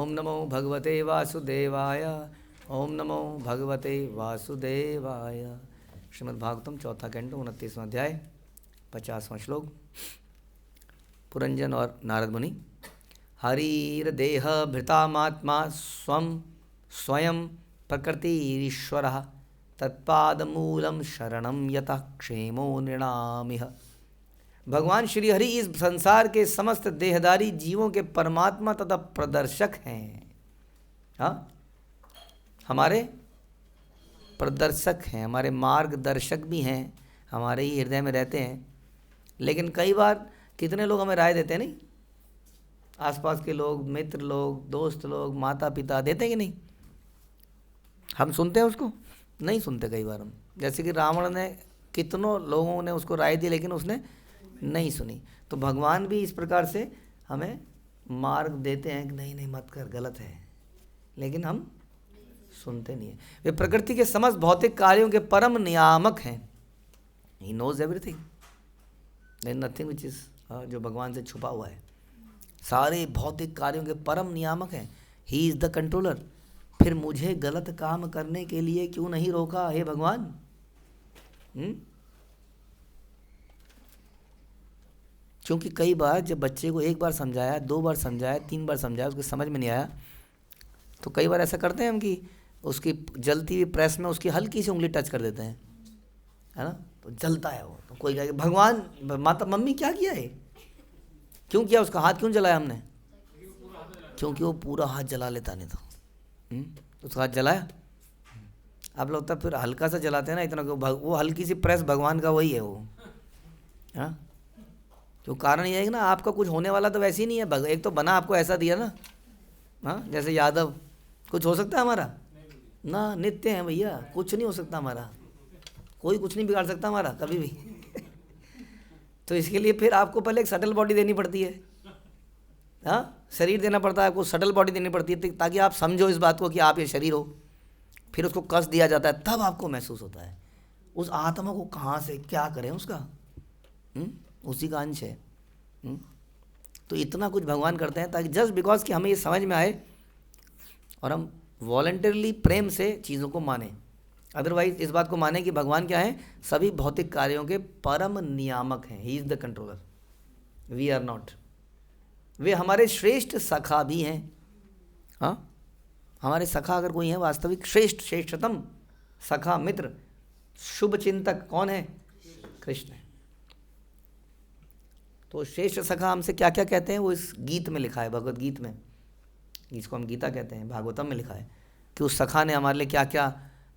ओम नमो भगवते वासुदेवाय। ओम नमो भगवते वासुदेवाय। श्रीमद्भागवतम चौथा कैंटो 29वां अध्याय 50वां श्लोक। पुरंजन और नारद मुनि। हरिर्देह भृतामात्मा स्वयं प्रकृतिरीश्वरः तत्पादमूलं शरणं यतः क्षेमो नृणामिह। भगवान श्री हरि इस संसार के समस्त देहधारी जीवों के परमात्मा तथा प्रदर्शक हैं। हाँ, हमारे प्रदर्शक हैं, हमारे मार्गदर्शक भी हैं, हमारे ही हृदय में रहते हैं। लेकिन कई बार कितने लोग हमें राय देते हैं, नहीं? आसपास के लोग, मित्र लोग, दोस्त लोग, माता पिता देते हैं कि नहीं? हम सुनते हैं उसको? नहीं सुनते कई बार हम। जैसे कि रावण ने, कितनों लोगों ने उसको राय दी लेकिन उसने नहीं सुनी। तो भगवान भी इस प्रकार से हमें मार्ग देते हैं कि नहीं नहीं मत कर, गलत है, लेकिन हम सुनते नहीं हैं। वे प्रकृति के समस्त भौतिक कार्यों के परम नियामक हैं। He knows everything, there nothing which is, जो भगवान से छुपा हुआ है। सारे भौतिक कार्यों के परम नियामक हैं। He is the controller. फिर मुझे गलत काम करने के लिए क्यों नहीं रोका हे भगवान? क्योंकि कई बार जब बच्चे को एक बार समझाया, 2 बार समझाया, 3 बार समझाया, उसको समझ में नहीं आया, तो कई बार ऐसा करते हैं हम कि उसकी जलती हुई प्रेस में उसकी हल्की सी उंगली टच कर देते हैं, है ना? तो जलता है वो। तो कोई कहे भगवान, माता, मम्मी क्या किया है? क्यों किया? उसका हाथ क्यों जलाया हमने? क्योंकि वो पूरा हाथ जला लेता नहीं था। उसका हाथ जलाया। आप लोग तब फिर हल्का सा जलाते हैं ना, इतना वो हल्की सी प्रेस भगवान का वही है वो। हाँ, तो कारण ये है कि ना आपका कुछ होने वाला तो वैसे ही नहीं है। एक तो बना आपको ऐसा दिया ना, हाँ, जैसे यादव, कुछ हो सकता है हमारा? ना, नित्य है भैया, कुछ नहीं हो सकता हमारा। कोई कुछ नहीं बिगाड़ सकता हमारा कभी भी। तो इसके लिए फिर आपको पहले एक सटल बॉडी देनी पड़ती है। हाँ, शरीर देना पड़ता है आपको, सटल बॉडी देनी पड़ती है ताकि आप समझो इस बात को कि आप ये शरीर हो। फिर उसको कस दिया जाता है, तब आपको महसूस होता है उस आत्मा को कहाँ से क्या करें उसका। उसी का अंश है। तो इतना कुछ भगवान करते हैं ताकि जस्ट बिकॉज कि हमें ये समझ में आए और हम वॉलंटरली प्रेम से चीज़ों को माने। अदरवाइज इस बात को माने कि भगवान क्या है? सभी भौतिक कार्यों के परम नियामक हैं। He is the controller, we are not. वे हमारे श्रेष्ठ सखा भी हैं। हाँ, हमारे सखा अगर कोई है, वास्तविक श्रेष्ठ, श्रेष्ठतम सखा, मित्र, शुभ चिंतक कौन है? कृष्ण है। तो श्रेष्ठ सखा हमसे क्या क्या कहते हैं वो इस गीत में लिखा है, भगवत गीत में, जिसको हम गीता कहते हैं, भागवतम में लिखा है कि उस सखा ने हमारे लिए क्या क्या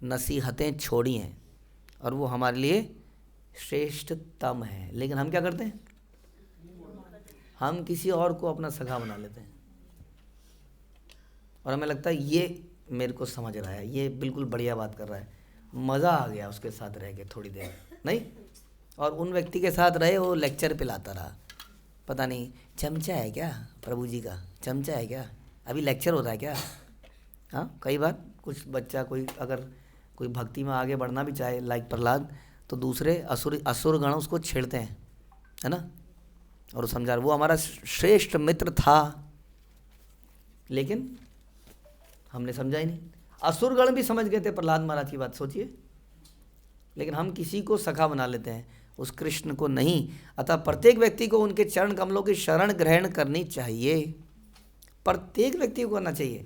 नसीहतें छोड़ी हैं और वो हमारे लिए श्रेष्ठतम है। लेकिन हम क्या करते हैं? हम किसी और को अपना सखा बना लेते हैं और हमें लगता है ये मेरे को समझ रहा है, ये बिल्कुल बढ़िया बात कर रहा है, मज़ा आ गया उसके साथ रह के थोड़ी देर, नहीं? और उन व्यक्ति के साथ रहे, वो लेक्चर पिलाता रहा, पता नहीं चमचा है क्या प्रभु जी का, चमचा है क्या, अभी लेक्चर हो रहा है क्या। हाँ, कई बार कुछ बच्चा, कोई अगर कोई भक्ति में आगे बढ़ना भी चाहे, लाइक प्रहलाद, तो दूसरे असुर गण उसको छेड़ते हैं, है ना? और समझा वो हमारा श्रेष्ठ मित्र था, लेकिन हमने समझा ही नहीं। असुरगण भी समझ गए थे प्रहलाद महाराज की बात, सोचिए। लेकिन हम किसी को सखा बना लेते हैं, उस कृष्ण को नहीं। अतः प्रत्येक व्यक्ति को उनके चरण कमलों की शरण ग्रहण करनी चाहिए। प्रत्येक व्यक्ति को करना चाहिए।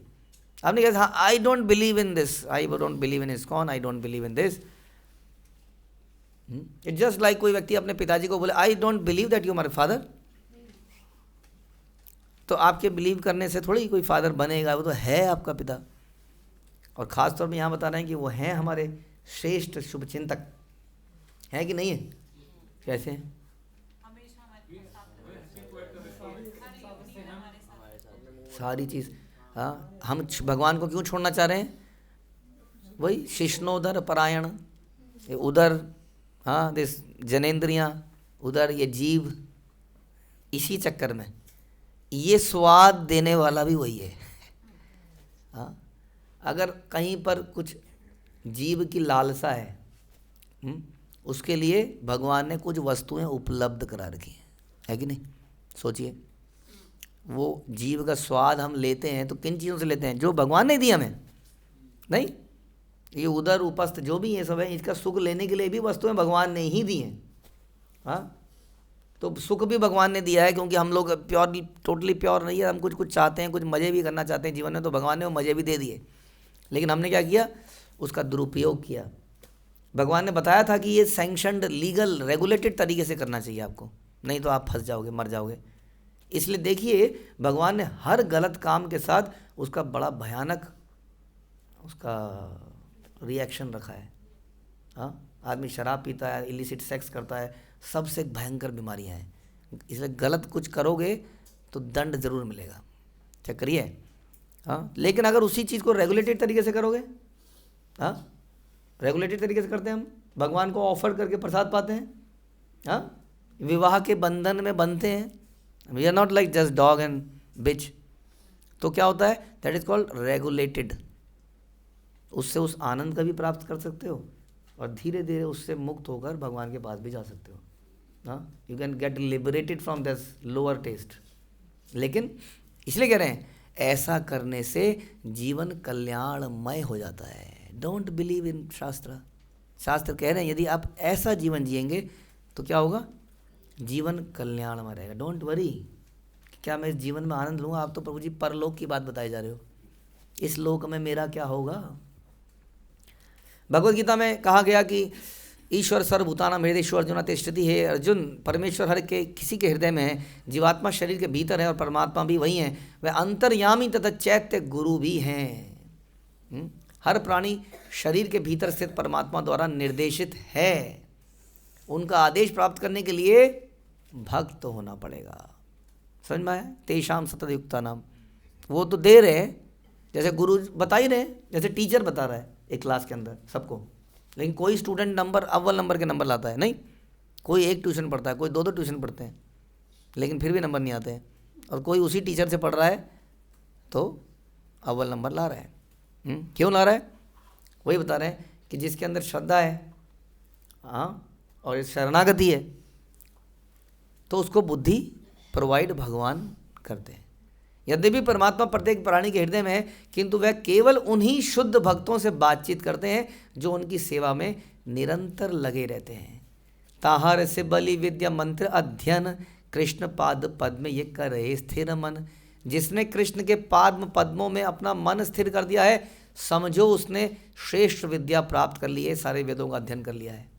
आपने कहा हाँ, I don't believe in this, I don't believe in ISKCON, I don't believe in this. It's just like कोई व्यक्ति अपने पिताजी को बोले I don't believe that you my father, तो आपके बिलीव करने से थोड़ी कोई फादर बनेगा, वो तो है आपका पिता। और ख़ास तौर पर यहाँ बता रहे हैं कि वो हैं हमारे श्रेष्ठ शुभचिंतक, है कि नहीं है? कैसे हैं? सारी चीज़। हाँ, हम भगवान को क्यों छोड़ना चाह रहे हैं? वही शिष्णोदर परायण, उधर, हाँ, दिस जनेन्द्रियाँ, उधर ये जीव, इसी चक्कर में ये स्वाद देने वाला भी वही है। हाँ, अगर कहीं पर कुछ जीव की लालसा है, उसके लिए भगवान ने कुछ वस्तुएं उपलब्ध करा रखी हैं, है कि नहीं? सोचिए, वो जीव का स्वाद हम लेते हैं तो किन चीज़ों से लेते हैं? जो भगवान ने दिया हमें। नहीं, ये उदर उपस्थ जो भी ये सब है, इसका सुख लेने के लिए भी वस्तुएं भगवान ने ही दी हैं। हाँ, तो सुख भी भगवान ने दिया है, क्योंकि हम लोग प्योर टोटली प्योर नहीं है, हम कुछ कुछ चाहते हैं, कुछ मज़े भी करना चाहते हैं जीवन में, तो भगवान ने वो मज़े भी दे दिए। लेकिन हमने क्या किया? उसका दुरुपयोग किया। भगवान ने बताया था कि ये सैंक्शनड, लीगल, रेगुलेटेड तरीके से करना चाहिए आपको, नहीं तो आप फंस जाओगे, मर जाओगे। इसलिए देखिए, भगवान ने हर गलत काम के साथ उसका बड़ा भयानक उसका रिएक्शन रखा है। हाँ, आदमी शराब पीता है, इलिसिट सेक्स करता है, सबसे भयंकर बीमारियां हैं। इसलिए गलत कुछ करोगे तो दंड जरूर मिलेगा, क्या करिए। हाँ, लेकिन अगर उसी चीज़ को रेगुलेटेड तरीके से करोगे, हाँ, रेगुलेटेड तरीके से करते हैं हम, भगवान को ऑफर करके प्रसाद पाते हैं, हाँ, विवाह के बंधन में बनते हैं, we are not like just dog and bitch. तो क्या होता है? That is called regulated. उससे उस आनंद का भी प्राप्त कर सकते हो और धीरे धीरे उससे मुक्त होकर भगवान के पास भी जा सकते हो। हाँ, you can get liberated from this lower taste. लेकिन इसलिए कह रहे हैं, ऐसा करने से जीवन कल्याणमय हो जाता है। डोंट बिलीव इन शास्त्र। शास्त्र कह रहे हैं यदि आप ऐसा जीवन जिएंगे तो क्या होगा? जीवन कल्याणमय रहेगा। डोंट वरी, क्या मैं इस जीवन में आनंद लूँगा? आप तो प्रभु जी परलोक की बात बताई जा रहे हो, इस लोक में मेरा क्या होगा? भगवद गीता में कहा गया कि ईश्वर सर्वभूतानां हृदयेषु अर्जुन तिष्ठति। है अर्जुन, परमेश्वर हर के किसी के हृदय में है, जीवात्मा शरीर के भीतर है और परमात्मा भी वही है, वह अंतर्यामी तथा चैत्य गुरु भी हैं। हर प्राणी शरीर के भीतर स्थित परमात्मा द्वारा निर्देशित है। उनका आदेश प्राप्त करने के लिए भक्त होना पड़ेगा। समझ में आया? तेषाम सततयुक्ता नाम, वो तो दे रहे हैं, जैसे गुरु बता ही रहे, जैसे टीचर बता रहा है एक क्लास के अंदर सबको। लेकिन कोई स्टूडेंट नंबर अव्वल नंबर के नंबर लाता है नहीं, कोई एक ट्यूशन पढ़ता है, कोई दो दो ट्यूशन पढ़ते हैं, लेकिन फिर भी नंबर नहीं आते हैं। और कोई उसी टीचर से पढ़ रहा है तो अव्वल नंबर ला रहा है। क्यों ला रहा है? वही बता रहे हैं कि जिसके अंदर श्रद्धा है, हाँ, और शरणागति है, तो उसको बुद्धि प्रोवाइड भगवान करते हैं। यद्यपि परमात्मा प्रत्येक प्राणी के हृदय में है, किंतु वह केवल उन्हीं शुद्ध भक्तों से बातचीत करते हैं जो उनकी सेवा में निरंतर लगे रहते हैं। ताहर से बलि विद्या मंत्र अध्ययन, कृष्ण पाद पद्म ये करे स्थिर मन। जिसने कृष्ण के पाद्म पद्मों में अपना मन स्थिर कर दिया है, समझो उसने श्रेष्ठ विद्या प्राप्त कर ली है, सारे वेदों का अध्ययन कर लिया है।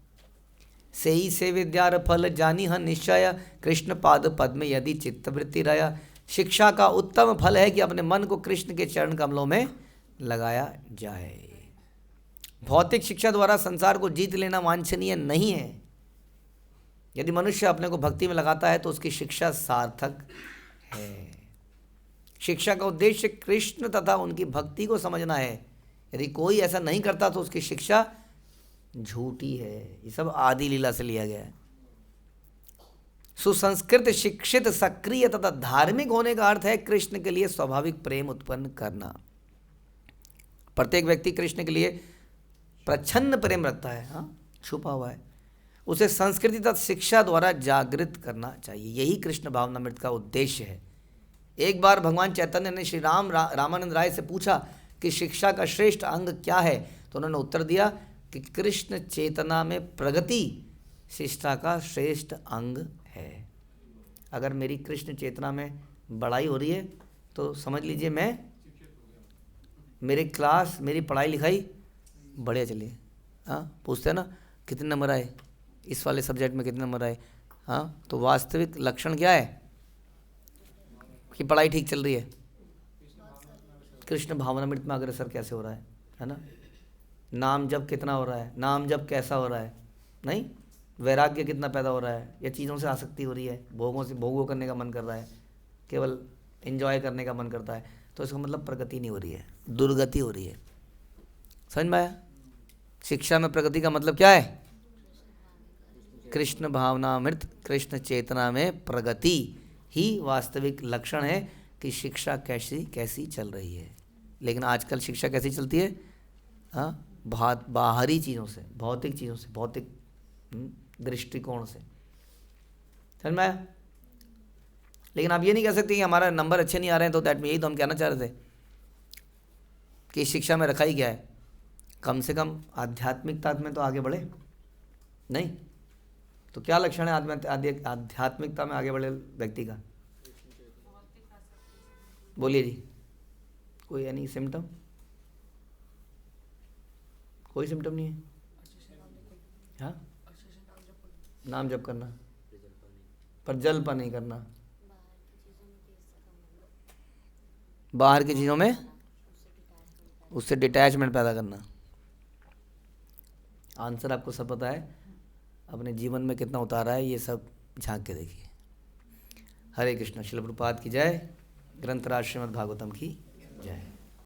से ही से विद्यार फल जानी हन निश्चय, कृष्ण पाद पद्म यदि चित्तवृत्ति रया। शिक्षा का उत्तम फल है कि अपने मन को कृष्ण के चरण कमलों में लगाया जाए। भौतिक शिक्षा द्वारा संसार को जीत लेना वांछनीय नहीं है। यदि मनुष्य अपने को भक्ति में लगाता है तो उसकी शिक्षा सार्थक है। शिक्षा का उद्देश्य कृष्ण तथा उनकी भक्ति को समझना है। यदि कोई ऐसा नहीं करता तो उसकी शिक्षा झूठी है। ये सब आदि लीला से लिया गया है। सुसंस्कृत, शिक्षित, सक्रिय तथा धार्मिक होने का अर्थ है कृष्ण के लिए स्वाभाविक प्रेम उत्पन्न करना। प्रत्येक व्यक्ति कृष्ण के लिए प्रच्छन्न प्रेम रखता है, हाँ, छुपा हुआ है। उसे संस्कृति तथा शिक्षा द्वारा जागृत करना चाहिए। यही कृष्ण भावनामृत का उद्देश्य है। एक बार भगवान चैतन्य ने श्री रामानंद राय से पूछा कि शिक्षा का श्रेष्ठ अंग क्या है, तो उन्होंने उत्तर दिया कि कृष्ण चेतना में प्रगति शिक्षा का श्रेष्ठ अंग है। अगर मेरी कृष्ण चेतना में बढ़ाई हो रही है तो समझ लीजिए मेरी क्लास, मेरी पढ़ाई लिखाई बढ़िया चलिए। हाँ, पूछते हैं ना कितने नंबर आए इस वाले सब्जेक्ट में, कितने नंबर आए। हाँ, तो वास्तविक लक्षण क्या है कि पढ़ाई ठीक चल रही है? कृष्ण भावनामृत में अग्रसर कैसे हो रहा है ना? नाम जप कितना हो रहा है, नाम जप कैसा हो रहा है, नहीं, वैराग्य कितना पैदा हो रहा है, या चीज़ों से आसक्ति हो रही है, भोगों करने का मन कर रहा है, केवल एंजॉय करने का मन करता है, तो इसका मतलब प्रगति नहीं हो रही है, दुर्गति हो रही है। समझ में आया? शिक्षा में प्रगति का मतलब क्या है? कृष्ण भावनामृत, कृष्ण चेतना में प्रगति ही वास्तविक लक्षण है कि शिक्षा कैसी चल रही है। लेकिन आजकल शिक्षा कैसी चलती है? हाँ, बाहरी चीज़ों से, भौतिक चीज़ों से, भौतिक दृष्टिकोण से। समझ में आया? लेकिन आप ये नहीं कह सकते कि हमारा नंबर अच्छे नहीं आ रहे हैं, तो दैट में यही तो हम कहना चाह रहे थे कि इस शिक्षा में रखा ही क्या है, कम से कम आध्यात्मिकता में तो आगे बढ़े। नहीं तो क्या लक्षण है आध्यात्मिकता में आगे बढ़े व्यक्ति का? बोलिए जी, कोई एनी सिम्टम? कोई सिम्टम नहीं है। हाँ, नाम जप करना, पर जल्प नहीं करना, बाहर की चीज़ों में उससे डिटैचमेंट पैदा करना। आंसर आपको सब पता है, अपने जीवन में कितना उतारा है ये सब झांक के देखिए। हरे कृष्ण। श्रील प्रभुपाद की जय। ग्रंथराज श्रीमद् भागवतम की जय।